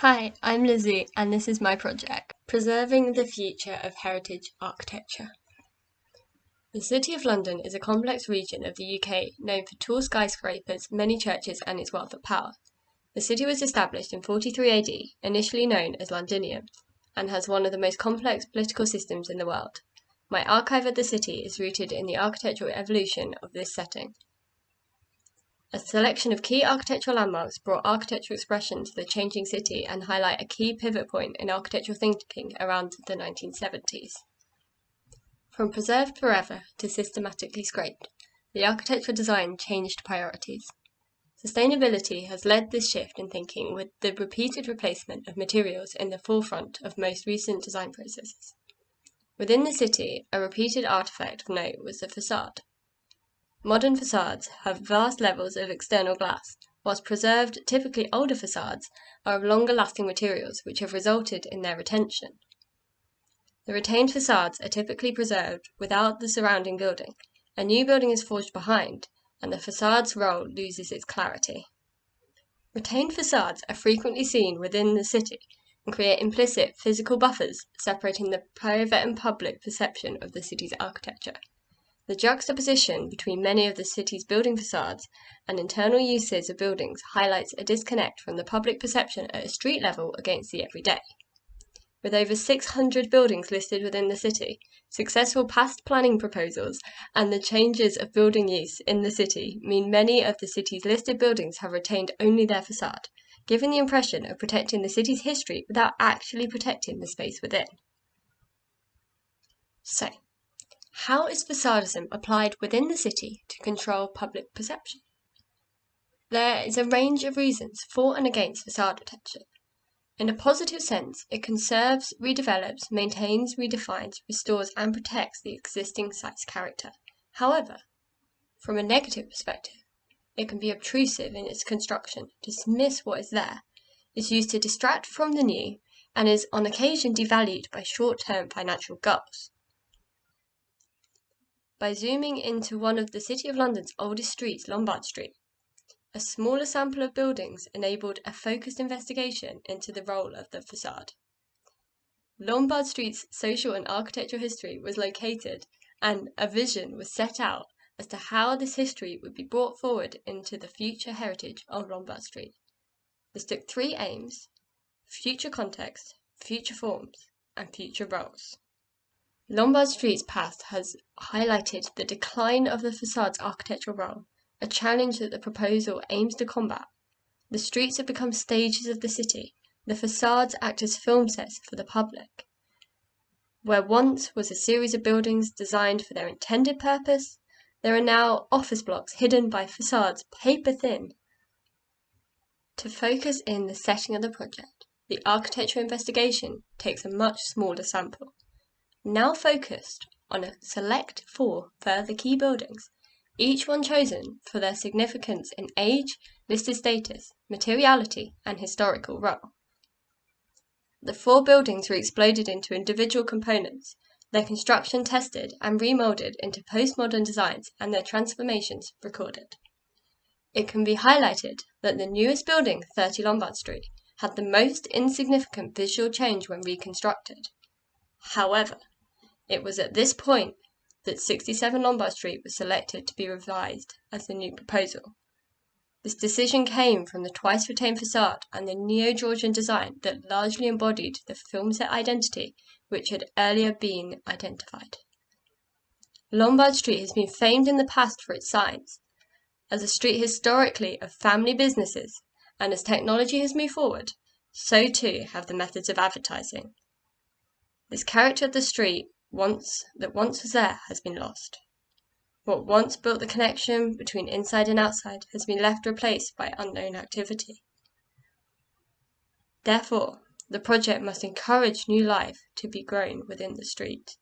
Hi, I'm Lizzie, and this is my project, Preserving the Future of Heritage Architecture. The City of London is a complex region of the UK known for tall skyscrapers, many churches, and its wealth of power. The city was established in 43 AD, initially known as Londinium, and has one of the most complex political systems in the world. My archive of the city is rooted in the architectural evolution of this setting. A selection of key architectural landmarks brought architectural expression to the changing city and highlight a key pivot point in architectural thinking around the 1970s. From preserved forever to systematically scraped, the architectural design changed priorities. Sustainability has led this shift in thinking, with the repeated replacement of materials in the forefront of most recent design processes. Within the city, a repeated artifact of note was the facade. Modern facades have vast levels of external glass, whilst preserved, typically older facades are of longer-lasting materials which have resulted in their retention. The retained facades are typically preserved without the surrounding building. A new building is forged behind, and the facade's role loses its clarity. Retained facades are frequently seen within the city and create implicit physical buffers separating the private and public perception of the city's architecture. The juxtaposition between many of the city's building facades and internal uses of buildings highlights a disconnect from the public perception at a street level against the everyday. With over 600 buildings listed within the city, successful past planning proposals, and the changes of building use in the city mean many of the city's listed buildings have retained only their facade, giving the impression of protecting the city's history without actually protecting the space within. So, how is facadism applied within the city to control public perception? There is a range of reasons for and against facade retention. In a positive sense, it conserves, redevelops, maintains, redefines, restores, and protects the existing site's character. However, from a negative perspective, it can be obtrusive in its construction, dismiss what is there, is used to distract from the new, and is on occasion devalued by short-term financial goals. By zooming into one of the City of London's oldest streets, Lombard Street, a smaller sample of buildings enabled a focused investigation into the role of the facade. Lombard Street's social and architectural history was located, and a vision was set out as to how this history would be brought forward into the future heritage of Lombard Street. This took three aims: future context, future forms, and future roles. Lombard Street's past has highlighted the decline of the facade's architectural role, a challenge that the proposal aims to combat. The streets have become stages of the city. The facades act as film sets for the public. Where once was a series of buildings designed for their intended purpose, there are now office blocks hidden by facades paper thin. To focus in the setting of the project, the architectural investigation takes a much smaller sample. Now focused on a select 4 further key buildings, each one chosen for their significance in age, listed status, materiality, and historical role. The 4 buildings were exploded into individual components, their construction tested and remoulded into postmodern designs, and their transformations recorded. It can be highlighted that the newest building, 30 Lombard Street, had the most insignificant visual change when reconstructed. However, it was at this point that 67 Lombard Street was selected to be revised as the new proposal. This decision came from the twice-retained facade and the neo-Georgian design that largely embodied the film set identity which had earlier been identified. Lombard Street has been famed in the past for its signs. As a street historically of family businesses, and as technology has moved forward, so too have the methods of advertising. This character of the street that once was there has been lost. What once built the connection between inside and outside has been left replaced by unknown activity. Therefore, the project must encourage new life to be grown within the street.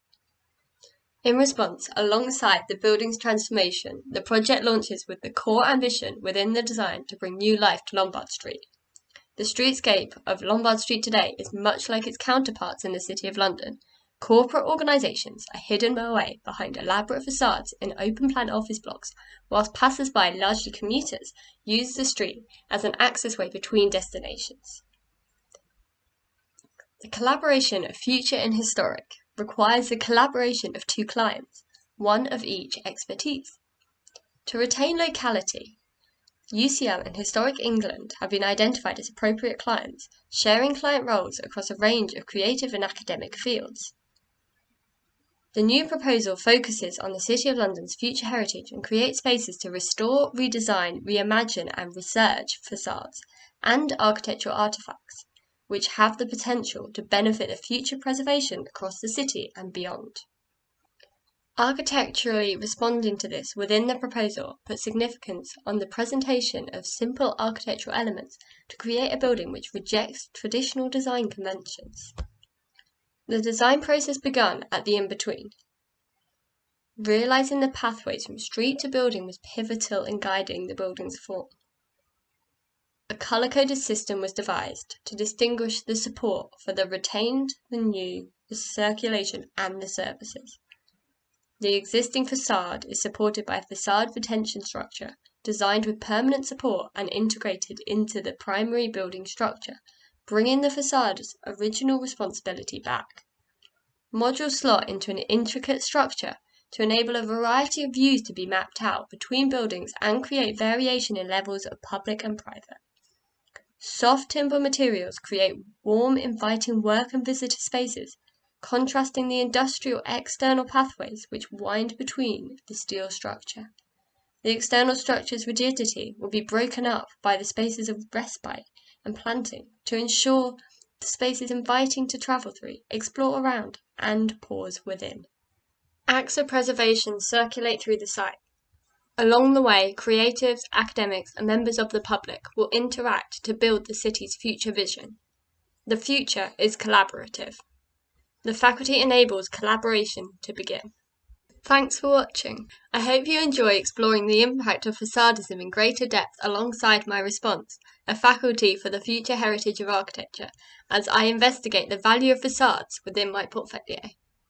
In response, alongside the building's transformation, the project launches with the core ambition within the design to bring new life to Lombard Street. The streetscape of Lombard Street today is much like its counterparts in the City of London. Corporate organisations are hidden away behind elaborate facades in open-plan office blocks, whilst passers-by, largely commuters, use the street as an access way between destinations. The collaboration of future and historic requires the collaboration of two clients, one of each expertise. To retain locality, UCL and Historic England have been identified as appropriate clients, sharing client roles across a range of creative and academic fields. The new proposal focuses on the City of London's future heritage and creates spaces to restore, redesign, reimagine and research facades and architectural artefacts, which have the potential to benefit the future preservation across the city and beyond. Architecturally responding to this within the proposal puts significance on the presentation of simple architectural elements to create a building which rejects traditional design conventions. The design process began at the in-between. Realising the pathways from street to building was pivotal in guiding the building's form. A colour-coded system was devised to distinguish the support for the retained, the new, the circulation and the surfaces. The existing facade is supported by a facade retention structure designed with permanent support and integrated into the primary building structure, bringing the facade's original responsibility back. Modules slot into an intricate structure to enable a variety of views to be mapped out between buildings and create variation in levels of public and private. Soft timber materials create warm, inviting work and visitor spaces, contrasting the industrial external pathways which wind between the steel structure. The external structure's rigidity will be broken up by the spaces of respite and planting to ensure the space is inviting to travel through, explore around, and pause within. Acts of preservation circulate through the site. Along the way, creatives, academics, and members of the public will interact to build the city's future vision. The future is collaborative. The faculty enables collaboration to begin. Thanks for watching. I hope you enjoy exploring the impact of facadism in greater depth alongside my response, a faculty for the future heritage of architecture, as I investigate the value of facades within my portfolio.